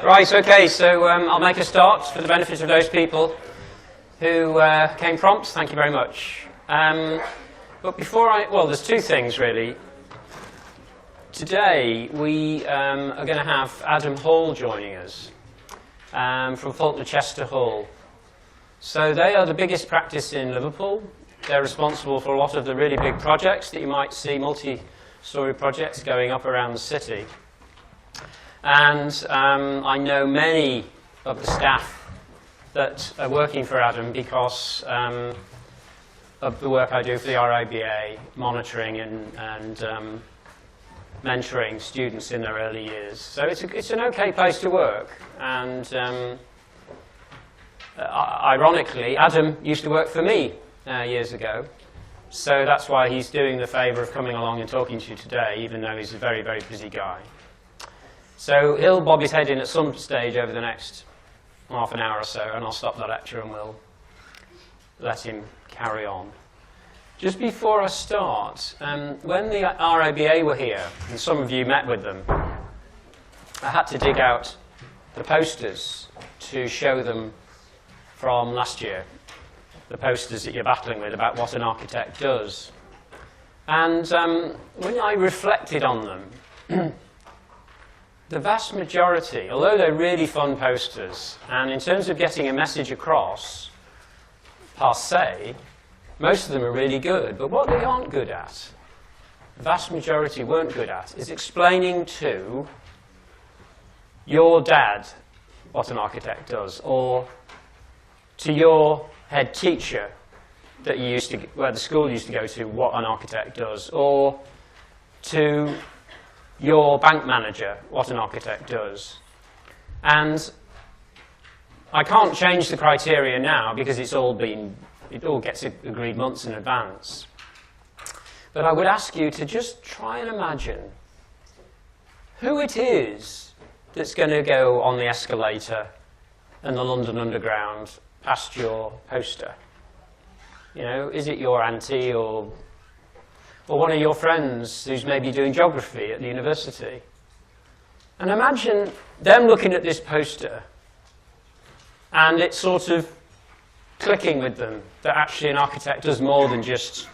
Right, okay, so I'll make a start for the benefit of those people who came prompt. Thank you very much. But before well, there's two things really. Today we are going to have Adam Hall joining us from Faulkner Chester Hall. So they are the biggest practice in Liverpool. They're responsible for a lot of the really big projects that you might see, multi-storey projects going up around the city. And I know many of the staff that are working for Adam because of the work I do for the RIBA, monitoring and mentoring students in their early years. So it's an okay place to work. And ironically, Adam used to work for me years ago. So that's why he's doing the favour of coming along and talking to you today, even though he's a very, very busy guy. So he'll bob his head in at some stage over the next half an hour or so, and I'll stop the lecture and we'll let him carry on. Just before I start, when the RIBA were here, and some of you met with them, I had to dig out the posters to show them from last year, the posters that you're battling with about what an architect does. And when I reflected on them, the vast majority, although they're really fun posters, and in terms of getting a message across, per se, most of them are really good. But what they aren't good at, the vast majority weren't good at, is explaining to your dad what an architect does, or to your head teacher that you used to, where the school used to go to, what an architect does, or to your bank manager, what an architect does. And I can't change the criteria now because it all gets agreed months in advance. But I would ask you to just try and imagine who it is that's going to go on the escalator and the London Underground past your poster. You know, is it your auntie or one of your friends who's maybe doing geography at the university? And imagine them looking at this poster and it's sort of clicking with them that actually an architect does more than just,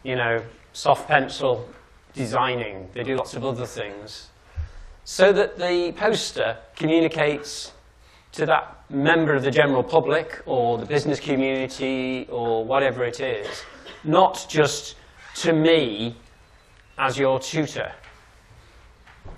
you know, soft pencil designing. They do lots of other things. So that the poster communicates to that member of the general public or the business community or whatever it is, not just to me as your tutor.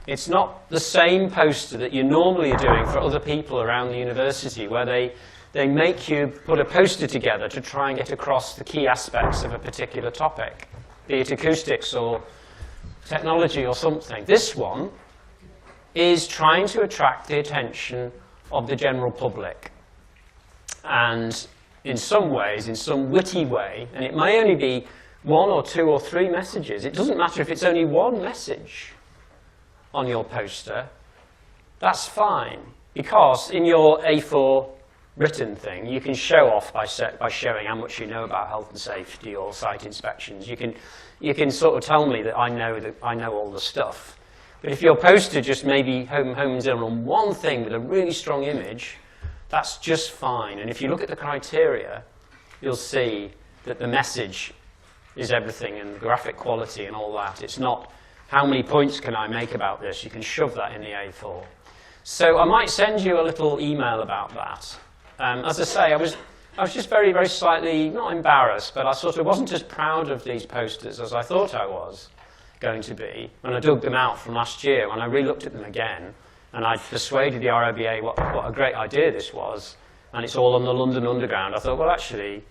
It's not the same poster that you normally are doing for other people around the university, where they make you put a poster together to try and get across the key aspects of a particular topic, be it acoustics or technology or something. This one is trying to attract the attention of the general public. And in some ways, in some witty way, and it may only be one or two or three messages. It doesn't matter if it's only one message on your poster. That's fine, because in your A4 written thing, you can show off by showing how much you know about health and safety or site inspections. You can sort of tell me that I know all the stuff. But if your poster just maybe homes in on one thing with a really strong image, that's just fine. And if you look at the criteria, you'll see that the message is everything, and the graphic quality and all that. It's not how many points can I make about this. You can shove that in the A4. So I might send you a little email about that. As I say, I was just very, very slightly, not embarrassed, but I sort of wasn't as proud of these posters as I thought I was going to be when I dug them out from last year, when I re-looked at them again, and I persuaded the RIBA what a great idea this was, and it's all on the London Underground. I thought, well, actually,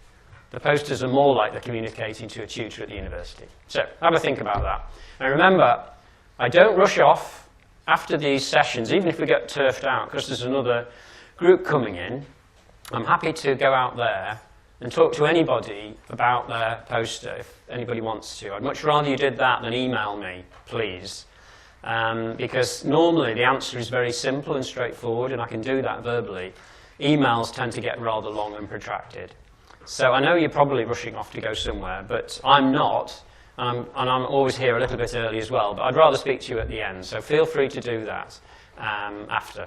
the posters are more like they're communicating to a tutor at the university. So have a think about that. And remember, I don't rush off after these sessions, even if we get turfed out, because there's another group coming in. I'm happy to go out there and talk to anybody about their poster if anybody wants to. I'd much rather you did that than email me, please. Because normally the answer is very simple and straightforward, and I can do that verbally. Emails tend to get rather long and protracted. So I know you're probably rushing off to go somewhere, but I'm not, and I'm always here a little bit early as well, but I'd rather speak to you at the end, so feel free to do that after.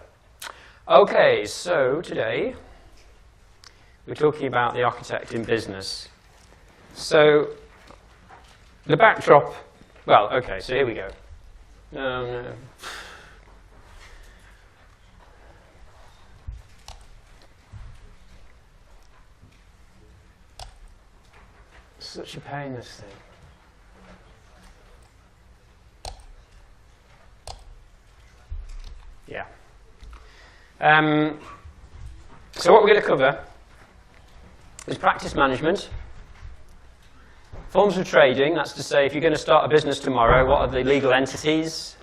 Okay, so today we're talking about the architect in business. So the backdrop, well, okay, so here we go. No. Such a pain, this thing. Yeah. So what we're going to cover is practice management, forms of trading, that's to say if you're going to start a business tomorrow, what are the legal entities,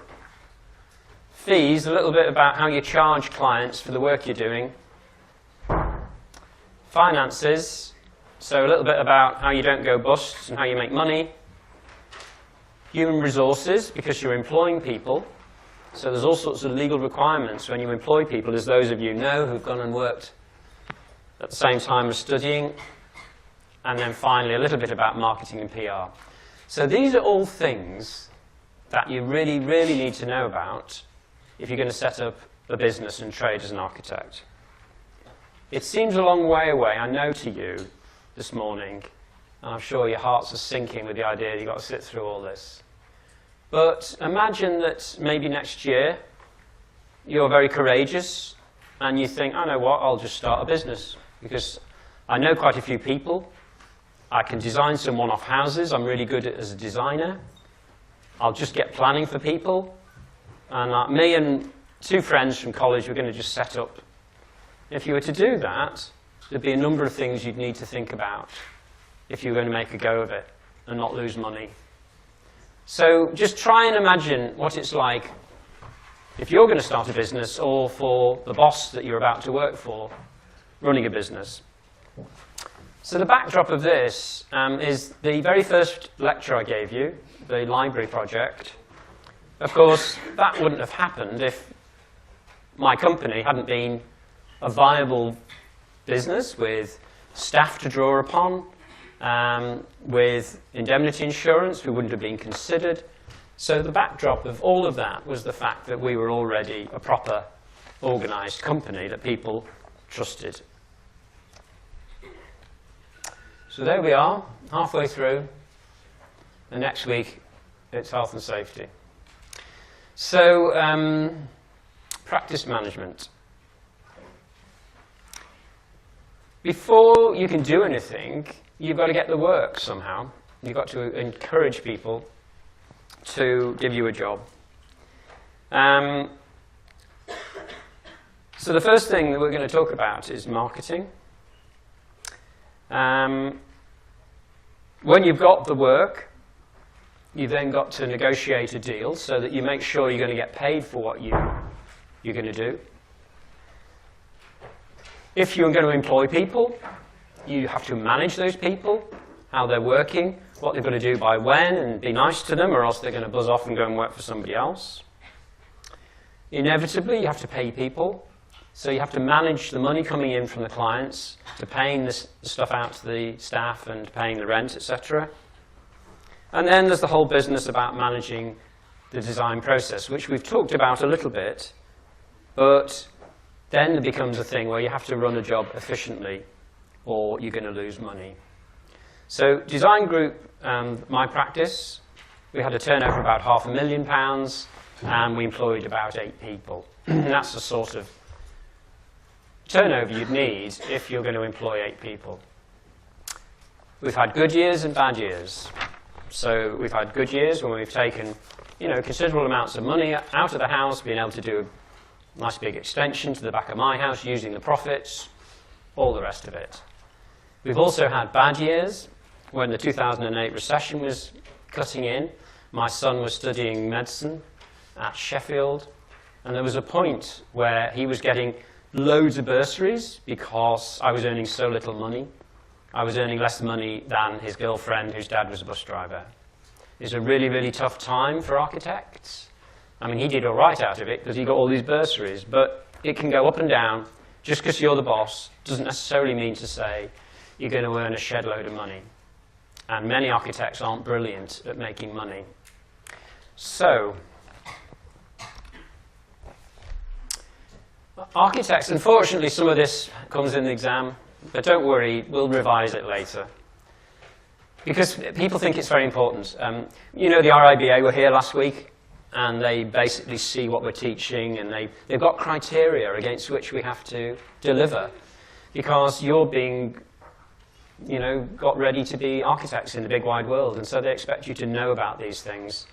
fees, a little bit about how you charge clients for the work you're doing, finances, so a little bit about how you don't go bust and how you make money, human resources, because you're employing people. So there's all sorts of legal requirements when you employ people, as those of you know who've gone and worked at the same time as studying. And then finally, a little bit about marketing and PR. So these are all things that you really, really need to know about if you're going to set up a business and trade as an architect. It seems a long way away, I know, to you this morning, and I'm sure your hearts are sinking with the idea that you've got to sit through all this. But imagine that maybe next year you're very courageous and you think, I know what, I'll just start a business because I know quite a few people. I can design some one-off houses. I'm really good as a designer. I'll just get planning for people. And me and two friends from college, we're going to just set up. If you were to do that, there'd be a number of things you'd need to think about if you were going to make a go of it and not lose money. So just try and imagine what it's like if you're going to start a business or for the boss that you're about to work for running a business. So the backdrop of this is the very first lecture I gave you, the library project. Of course, that wouldn't have happened if my company hadn't been a viable business with staff to draw upon, with indemnity insurance, we wouldn't have been considered. So the backdrop of all of that was the fact that we were already a proper, organized company that people trusted. So there we are, halfway through, and next week it's health and safety. So, practice management. Before you can do anything, you've got to get the work somehow. You've got to encourage people to give you a job. So the first thing that we're going to talk about is marketing. When you've got the work, you've then got to negotiate a deal so that you make sure you're going to get paid for what you're going to do. If you're going to employ people, you have to manage those people, how they're working, what they've got to do by when, and be nice to them, or else they're going to buzz off and go and work for somebody else. Inevitably, you have to pay people. So you have to manage the money coming in from the clients, to paying this stuff out to the staff and paying the rent, etc. And then there's the whole business about managing the design process, which we've talked about a little bit, but then it becomes a thing where you have to run a job efficiently or you're going to lose money. So Design Group, my practice, we had a turnover of about £500,000 and we employed about 8 people. That's the sort of turnover you'd need if you're going to employ 8 people. We've had good years and bad years. So we've had good years when we've taken, considerable amounts of money out of the house, being able to do a nice big extension to the back of my house, using the profits, all the rest of it. We've also had bad years when the 2008 recession was cutting in. My son was studying medicine at Sheffield, and there was a point where he was getting loads of bursaries because I was earning so little money. I was earning less money than his girlfriend, whose dad was a bus driver. It's a really, really tough time for architects. I mean, he did all right out of it because he got all these bursaries, but it can go up and down. Just because you're the boss doesn't necessarily mean to say you're going to earn a shed load of money. And many architects aren't brilliant at making money. So, Architects, unfortunately, some of this comes in the exam, but don't worry, we'll revise it later. Because people think it's very important. You know, the RIBA were here last week, and they basically see what we're teaching, and they've got criteria against which we have to deliver, because you're being, you know, got ready to be architects in the big wide world, and so they expect you to know about these things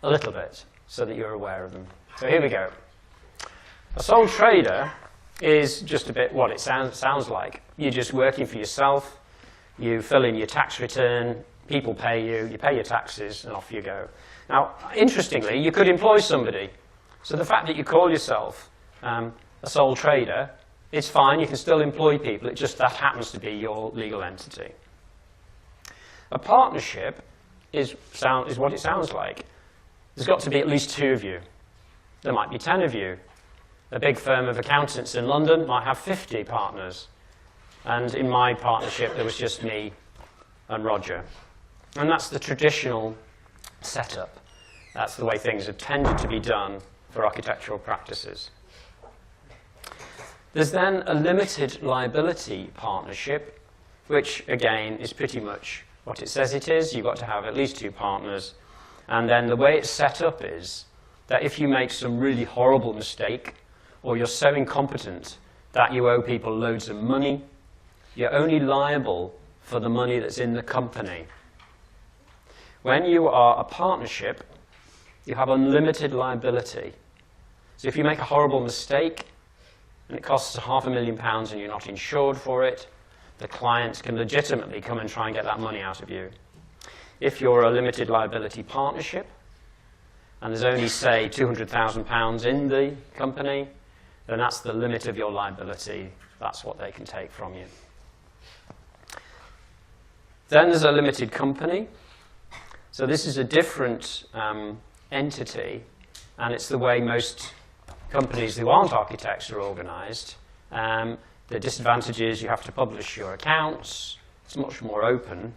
a little bit, so that you're aware of them. So here we go. A sole trader is just a bit what it sounds like. You're just working for yourself. You fill in your tax return, people pay you, you pay your taxes, and off you go. Now, interestingly, you could employ somebody. So the fact that you call yourself a sole trader, it's fine, you can still employ people, it just that happens to be your legal entity. A partnership is what it sounds like. There's got to be at least 2 of you. There might be 10 of you. A big firm of accountants in London might have 50 partners. And in my partnership, there was just me and Roger. And that's the traditional setup. That's the way things have tended to be done for architectural practices. There's then a limited liability partnership, which, again, is pretty much what it says it is. You've got to have at least 2 partners. And then the way it's set up is that if you make some really horrible mistake, or you're so incompetent that you owe people loads of money, you're only liable for the money that's in the company. When you are a partnership, you have unlimited liability. So if you make a horrible mistake, and it costs £500,000 and you're not insured for it, the client can legitimately come and try and get that money out of you. If you're a limited liability partnership, and there's only, say, £200,000 in the company, then that's the limit of your liability. That's what they can take from you. Then there's a limited company. So this is a different entity, and it's the way most companies who aren't architects are organized. The disadvantage is you have to publish your accounts. It's much more open.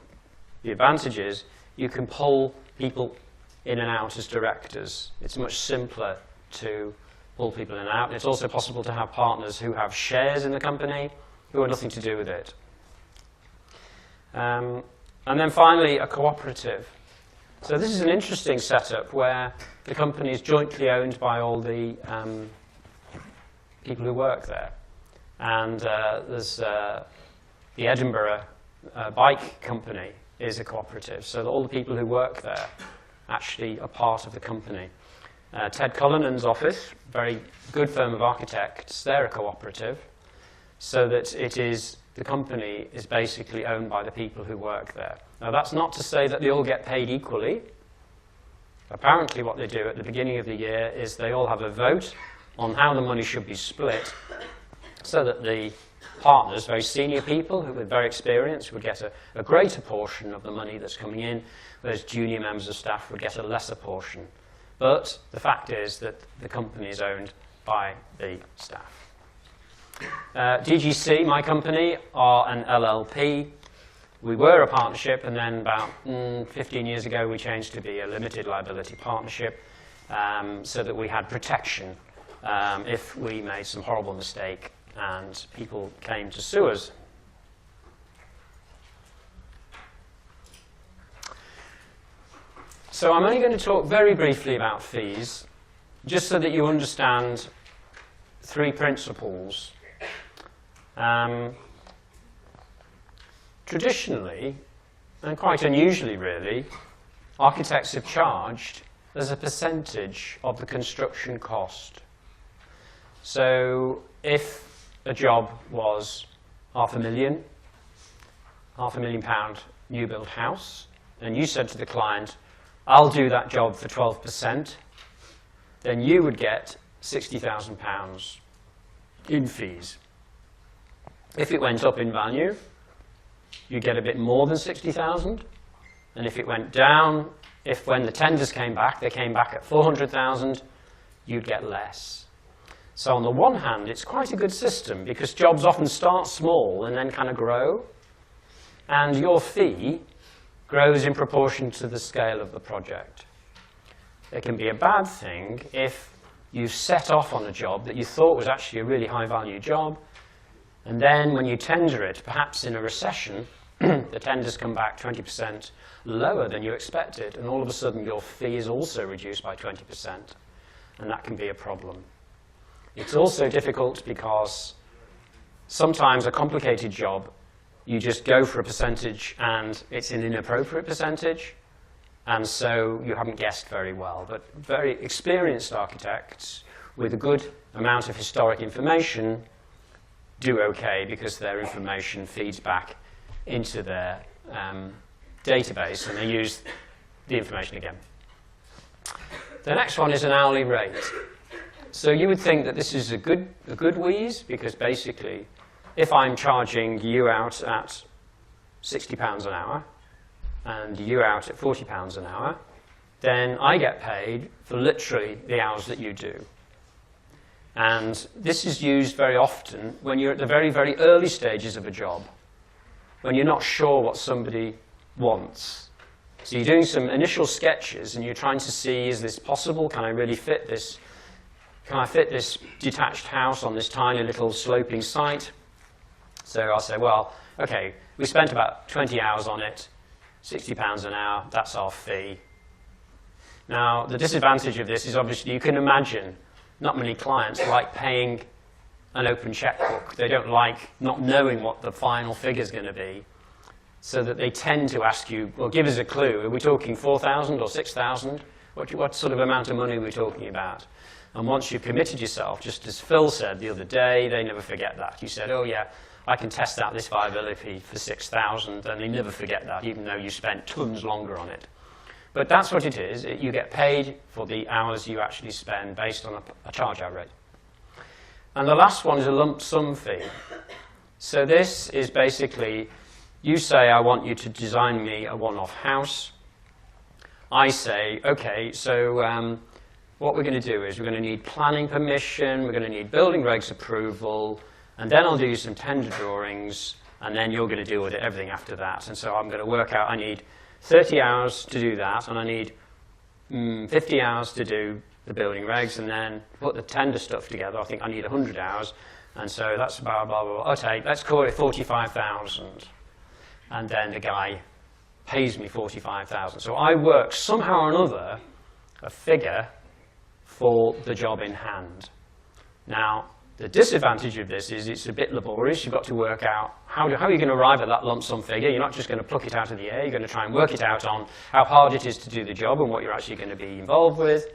The advantage is you can pull people in and out as directors. It's much simpler to pull people in and out. It's also possible to have partners who have shares in the company who have nothing to do with it. And then finally, a cooperative. So this is an interesting setup where the company is jointly owned by all the people who work there. And there's the Edinburgh Bike Company is a cooperative, so that all the people who work there actually are part of the company. Ted Cullinan's office, very good firm of architects, they're a cooperative, so that the company is basically owned by the people who work there. Now that's not to say that they all get paid equally. Apparently what they do at the beginning of the year is they all have a vote on how the money should be split, so that the partners, very senior people who with very experience, would get a greater portion of the money that's coming in, whereas junior members of staff would get a lesser portion. But the fact is that the company is owned by the staff. DGC, my company, are an LLP. We were a partnership, and then about 15 years ago we changed to be a limited liability partnership, so that we had protection if we made some horrible mistake and people came to sue us. So I'm only going to talk very briefly about fees, just so that you understand 3 principles. Traditionally, and quite unusually really, architects have charged as a percentage of the construction cost. So if a job was £500,000 new build house, and you said to the client, I'll do that job for 12%, then you would get £60,000 in fees. If it went up in value, you get a bit more than 60,000, and if it went down, when the tenders came back, they came back at 400,000, you'd get less. So on the one hand, it's quite a good system, because jobs often start small and then kind of grow, and your fee grows in proportion to the scale of the project. It can be a bad thing if you set off on a job that you thought was actually a really high-value job, and then when you tender it, perhaps in a recession, the tenders come back 20% lower than you expected, and all of a sudden your fee is also reduced by 20%, and that can be a problem. It's also difficult because sometimes a complicated job, you just go for a percentage and it's an inappropriate percentage, and so you haven't guessed very well. But very experienced architects with a good amount of historic information do okay because their information feeds back into their database and they use the information again. The next one is an hourly rate. So you would think that this is a good wheeze because basically if I'm charging you out at £60 an hour and you out at £40 an hour, then I get paid for literally the hours that you do. And this is used very often when you're at the very, very early stages of a job, when you're not sure what somebody wants. So you're doing some initial sketches and you're trying to see, is this possible? Can I really fit this? Can I fit this detached house on this tiny little sloping site? So I'll say, well, okay, we spent about 20 hours on it, £60 an hour, that's our fee. Now, the disadvantage of this is obviously you can imagine not many clients like paying an open checkbook. They don't like not knowing what the final figure is going to be, so that they tend to ask you, well, give us a clue. Are we talking 4,000 or 6,000? What sort of amount of money are we talking about? And once you've committed yourself, just as Phil said the other day, they never forget that. You said, oh yeah, I can test out this viability for 6,000, and they never forget that, even though you spent tons longer on it. But that's what it is. You get paid for the hours you actually spend based on a charge-out rate. And the last one is a lump sum fee. So this is basically, you say, I want you to design me a one-off house. I say, okay, so what we're going to do is we're going to need planning permission, we're going to need building regs approval, and then I'll do some tender drawings, and then you're going to deal with everything after that. And so I'm going to work out, I need 30 hours to do that, and I need 50 hours to do the building regs, and then put the tender stuff together. I think I need 100 hours, and so that's about blah, blah, blah. Okay, let's call it 45,000. And then the guy pays me 45,000. So I work somehow or another a figure for the job in hand. Now, the disadvantage of this is it's a bit laborious. You've got to work out how are you going to arrive at that lump sum figure. You're not just going to pluck it out of the air. You're going to try and work it out on how hard it is to do the job and what you're actually going to be involved with.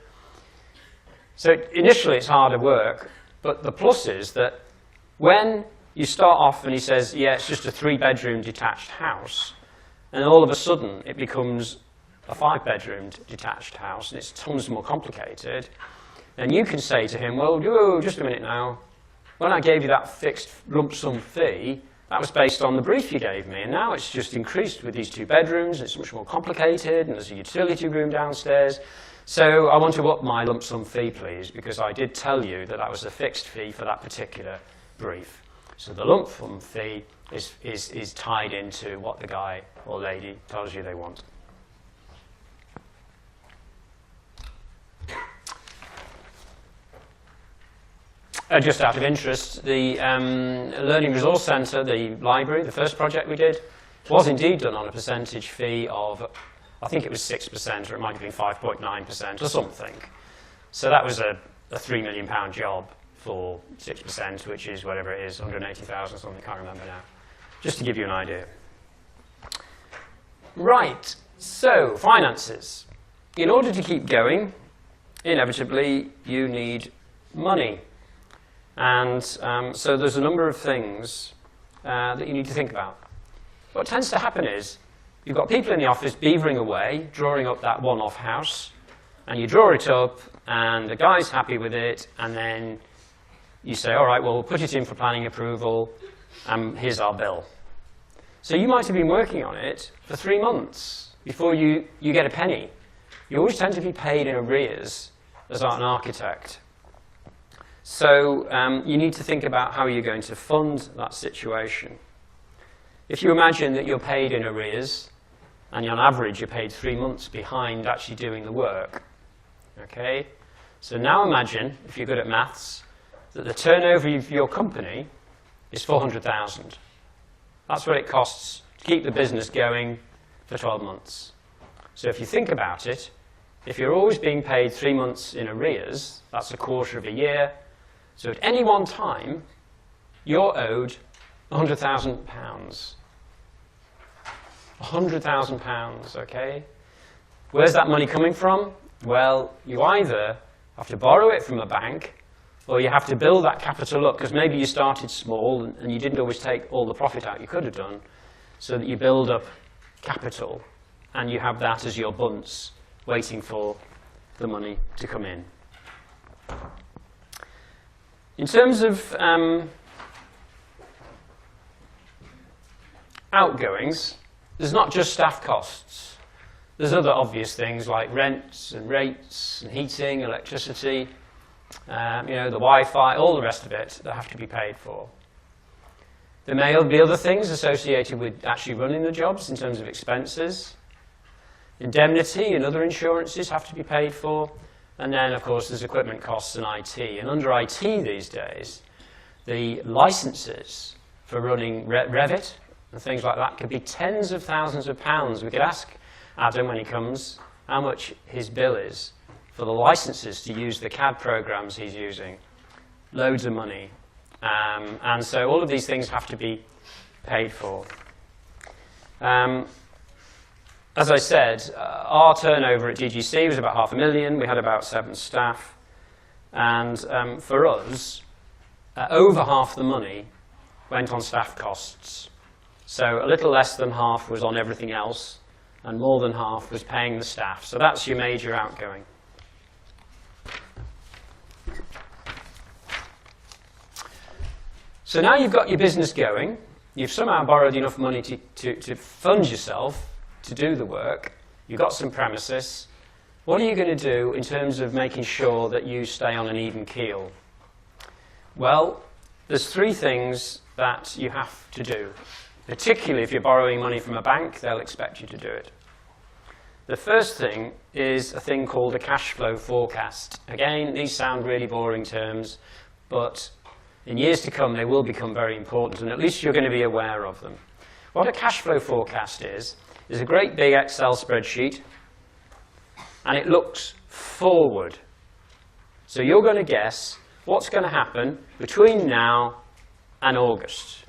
So initially it's harder work, but the plus is that when you start off and he says, yeah, it's just a 3-bedroom detached house, and all of a sudden it becomes a 5-bedroom detached house and it's tons more complicated, and you can say to him, well, just a minute now, when I gave you that fixed lump sum fee, that was based on the brief you gave me, and now it's just increased with these 2 bedrooms, it's much more complicated, and there's a utility room downstairs. So I want to up my lump sum fee, please, because I did tell you that that was a fixed fee for that particular brief. So the lump sum fee is tied into what the guy or lady tells you they want. Just out of interest, the Learning Resource Centre, the library, the first project we did, was indeed done on a percentage fee of, I think it was 6%, or it might have been 5.9% or something. So that was a £3 million job for 6%, which is whatever it is, 180,000 or something, I can't remember now. Just to give you an idea. Right, so finances. In order to keep going, inevitably you need money. And so there's a number of things that you need to think about. What tends to happen is you've got people in the office beavering away, drawing up that one-off house, and you draw it up, and the guy's happy with it, and then you say, all right, well, we'll put it in for planning approval, and here's our bill. So you might have been working on it for 3 months before you get a penny. You always tend to be paid in arrears as an architect. So you need to think about how you're going to fund that situation. If you imagine that you're paid in arrears, and on average you're paid 3 months behind actually doing the work, okay? So now imagine, if you're good at maths, that the turnover of your company is 400,000. That's what it costs to keep the business going for 12 months. So if you think about it, if you're always being paid 3 months in arrears, that's a quarter of a year. So at any one time, you're owed £100,000. £100,000, okay? Where's that money coming from? Well, you either have to borrow it from a bank, or you have to build that capital up, because maybe you started small and you didn't always take all the profit out you could have done, so that you build up capital, and you have that as your bunts, waiting for the money to come in. In terms of outgoings, there's not just staff costs. There's other obvious things like rents and rates and heating, electricity, the Wi-Fi, all the rest of it that have to be paid for. There may be other things associated with actually running the jobs in terms of expenses. Indemnity and other insurances have to be paid for. And then, of course, there's equipment costs and IT. And under IT these days, the licenses for running Revit and things like that could be tens of thousands of pounds. We could ask Adam when he comes how much his bill is for the licenses to use the CAD programs he's using. Loads of money. And so all of these things have to be paid for. As I said, our turnover at DGC was about £500,000. We had about 7 staff. And for us, over half the money went on staff costs. So a little less than half was on everything else, and more than half was paying the staff. So that's your major outgoing. So now you've got your business going. You've somehow borrowed enough money to fund yourself to do the work. You've got some premises. What are you going to do in terms of making sure that you stay on an even keel? Well, there's 3 things that you have to do. Particularly if you're borrowing money from a bank, they'll expect you to do it. The first thing is a thing called a cash flow forecast. Again, these sound really boring terms, but in years to come they will become very important, and at least you're going to be aware of them. What a cash flow forecast is a great big Excel spreadsheet, and it looks forward. So you're going to guess what's going to happen between now and August.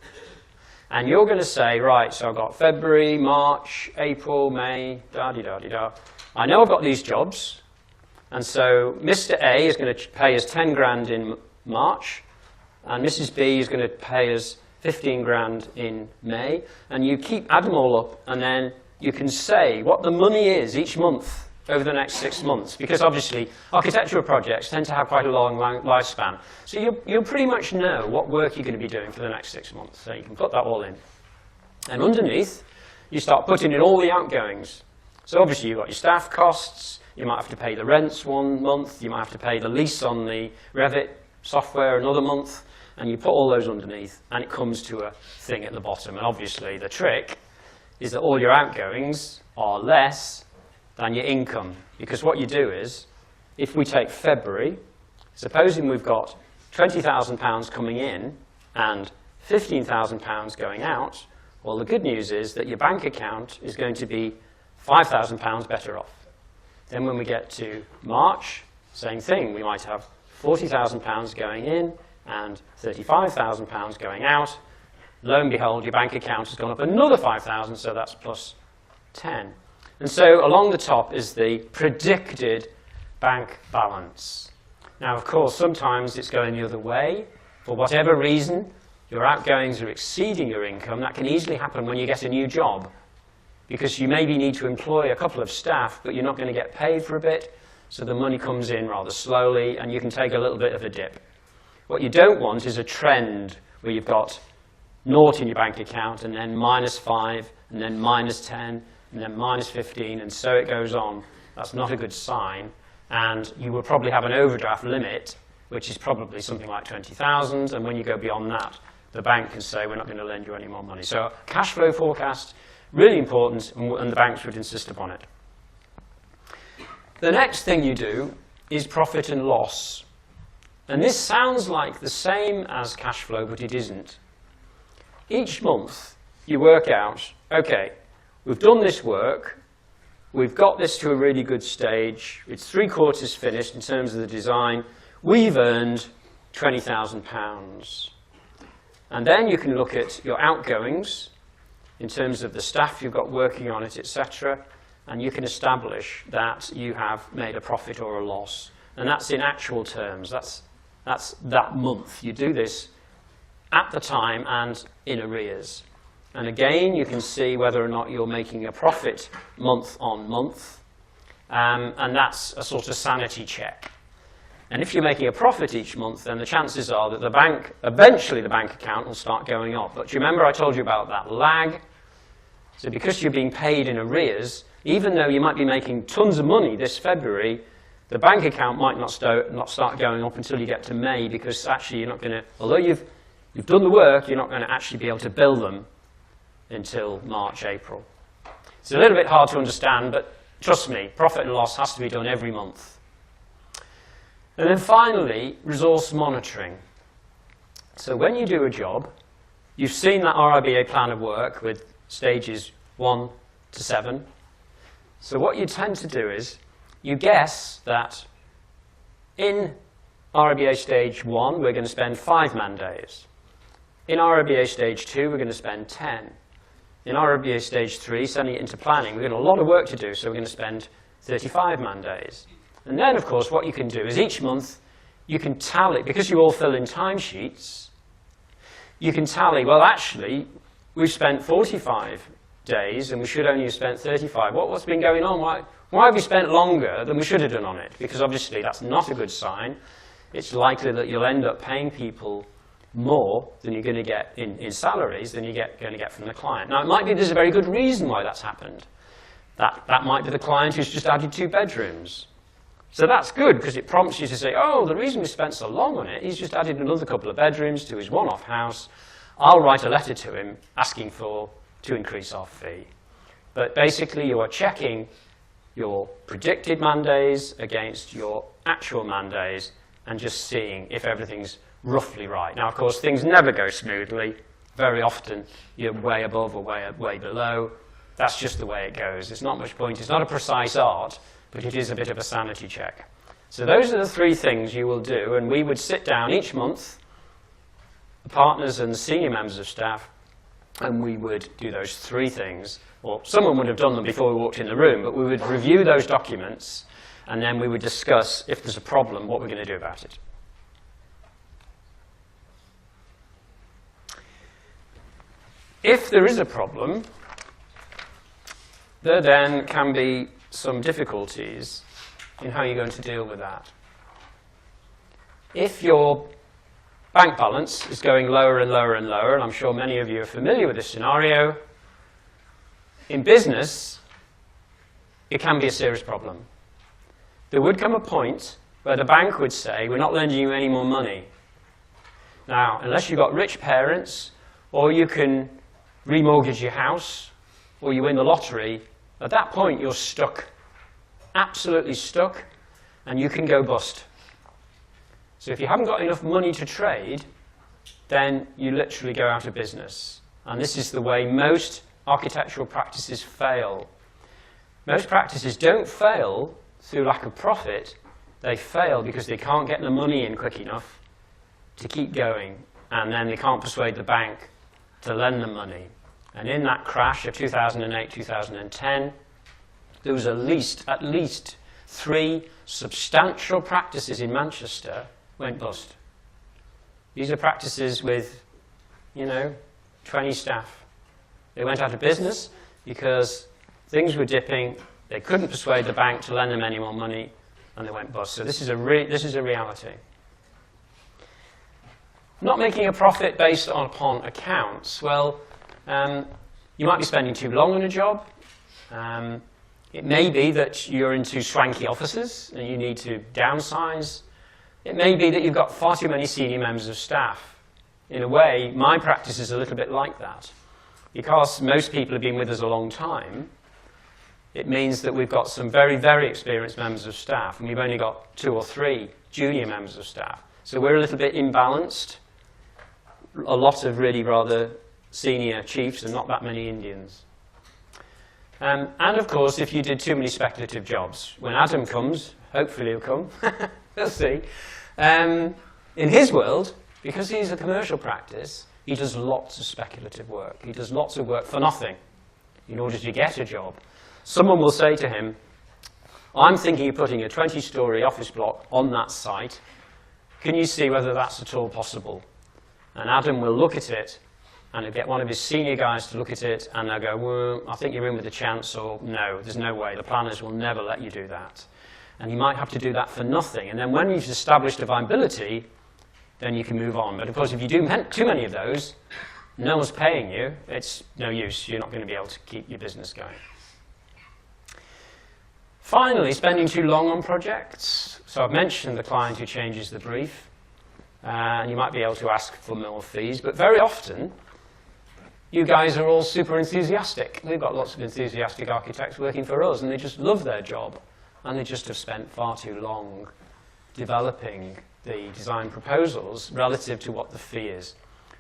And you're going to say, right, so I've got February, March, April, May, da-de-da-de-da. I know I've got these jobs, and so Mr. A is going to pay us 10 grand in March, and Mrs. B is going to pay us 15 grand in May, and you add them all up, and then you can say what the money is each month over the next 6 months, because obviously architectural projects tend to have quite a long lifespan. So you'll pretty much know what work you're going to be doing for the next 6 months, so you can put that all in. And underneath, you start putting in all the outgoings. So obviously you've got your staff costs, you might have to pay the rents one month, you might have to pay the lease on the Revit software another month, and you put all those underneath, and it comes to a thing at the bottom. And obviously the trick is that all your outgoings are less than your income. Because what you do is, if we take February, supposing we've got £20,000 coming in and £15,000 going out, well, the good news is that your bank account is going to be £5,000 better off. Then when we get to March, same thing. We might have £40,000 going in and £35,000 going out. Lo and behold, your bank account has gone up another 5,000, so that's plus 10. And so along the top is the predicted bank balance. Now, of course, sometimes it's going the other way. For whatever reason, your outgoings are exceeding your income. That can easily happen when you get a new job, because you maybe need to employ a couple of staff, but you're not going to get paid for a bit, so the money comes in rather slowly, and you can take a little bit of a dip. What you don't want is a trend where you've got 0 in your bank account, and then -5, and then -10, and then -15, and so it goes on. That's not a good sign, and you will probably have an overdraft limit, which is probably something like 20,000, and when you go beyond that, the bank can say, we're not going to lend you any more money. So cash flow forecast, really important, and the banks would insist upon it. The next thing you do is profit and loss. And this sounds like the same as cash flow, but it isn't. Each month, you work out, okay, we've done this work, we've got this to a really good stage, it's 3/4 finished in terms of the design, we've earned £20,000. And then you can look at your outgoings in terms of the staff you've got working on it, etc., and you can establish that you have made a profit or a loss. And that's in actual terms. That's that month. You do this at the time and in arrears. And again, you can see whether or not you're making a profit month on month. And that's a sort of sanity check. And if you're making a profit each month, then the chances are that the bank, eventually the bank account will start going up. But do you remember I told you about that lag? So because you're being paid in arrears, even though you might be making tons of money this February, the bank account might not start going up until you get to May, because actually you're not going to, although you've done the work, you're not going to actually be able to bill them until March, April. It's a little bit hard to understand, but trust me, profit and loss has to be done every month. And then finally, resource monitoring. So when you do a job, you've seen that RIBA plan of work with stages 1 to 7. So what you tend to do is you guess that in RIBA stage 1, we're going to spend 5 man days. In RIBA stage 2, we're going to spend 10. In RIBA stage 3, sending it into planning, we've got a lot of work to do, so we're going to spend 35 man days. And then, of course, what you can do is each month you can tally, because you all fill in timesheets, you can tally, well, actually, we've spent 45 days and we should only have spent 35. What's been going on? Why have we spent longer than we should have done on it? Because obviously that's not a good sign. It's likely that you'll end up paying people more than you're going to get in salaries than you're going to get from the client. Now, it might be there's a very good reason why that's happened. That might be the client who's just added 2 bedrooms. So that's good, because it prompts you to say, oh, the reason we spent so long on it, he's just added another couple of bedrooms to his one-off house. I'll write a letter to him asking to increase our fee. But basically, you are checking your predicted man days against your actual man days and just seeing if everything's roughly right. Now, of course, things never go smoothly. Very often, you're way above or way below. That's just the way it goes. There's not much point. It's not a precise art, but it is a bit of a sanity check. So those are the 3 things you will do, and we would sit down each month, the partners and the senior members of staff, and we would do those 3 things. Or someone would have done them before we walked in the room, but we would review those documents, and then we would discuss, if there's a problem, what we're going to do about it. If there is a problem, there then can be some difficulties in how you're going to deal with that. If your bank balance is going lower and lower and lower, and I'm sure many of you are familiar with this scenario, in business, it can be a serious problem. There would come a point where the bank would say, we're not lending you any more money. Now, unless you've got rich parents, or you can remortgage your house, or you win the lottery, at that point you're stuck, absolutely stuck, and you can go bust. So if you haven't got enough money to trade, then you literally go out of business. And this is the way most architectural practices fail. Most practices don't fail through lack of profit. They fail because they can't get the money in quick enough to keep going, and then they can't persuade the bank to lend them money. And in that crash of 2008-2010, there was at least 3 substantial practices in Manchester went bust. These are practices with, 20 staff. They went out of business because things were dipping, they couldn't persuade the bank to lend them any more money, and they went bust. So this is a reality. Not making a profit based upon accounts. Well, you might be spending too long on a job. It may be that you're into swanky offices and you need to downsize. It may be that you've got far too many senior members of staff. In a way, my practice is a little bit like that. Because most people have been with us a long time, it means that we've got some very, very experienced members of staff, and we've only got 2 or 3 junior members of staff. So we're a little bit imbalanced. A lot of really rather senior chiefs and not that many Indians. And of course, if you did too many speculative jobs, when Adam comes, hopefully he'll come, we'll see, in his world, because he's a commercial practice, he does lots of speculative work. He does lots of work for nothing in order to get a job. Someone will say to him, I'm thinking of putting a 20-story office block on that site. Can you see whether that's at all possible? And Adam will look at it, and he'll get one of his senior guys to look at it, and they'll go, well, I think you're in with a chance, or no, there's no way. The planners will never let you do that. And you might have to do that for nothing. And then when you've established a viability, then you can move on. But of course, if you do too many of those, no one's paying you. It's no use. You're not going to be able to keep your business going. Finally, spending too long on projects. So I've mentioned the client who changes the brief. And you might be able to ask for more fees. But very often, you guys are all super enthusiastic. We've got lots of enthusiastic architects working for us, and they just love their job. And they just have spent far too long developing the design proposals relative to what the fee is.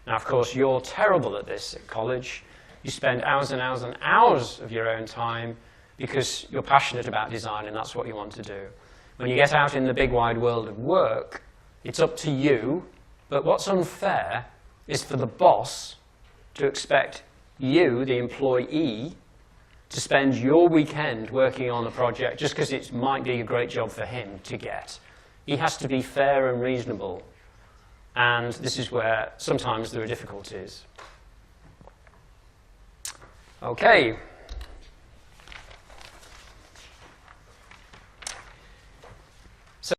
Now, of course, you're terrible at this at college. You spend hours and hours and hours of your own time because you're passionate about design and that's what you want to do. When you get out in the big wide world of work, it's up to you, but what's unfair is for the boss to expect you, the employee, to spend your weekend working on a project just because it might be a great job for him to get. He has to be fair and reasonable, and this is where sometimes there are difficulties. Okay.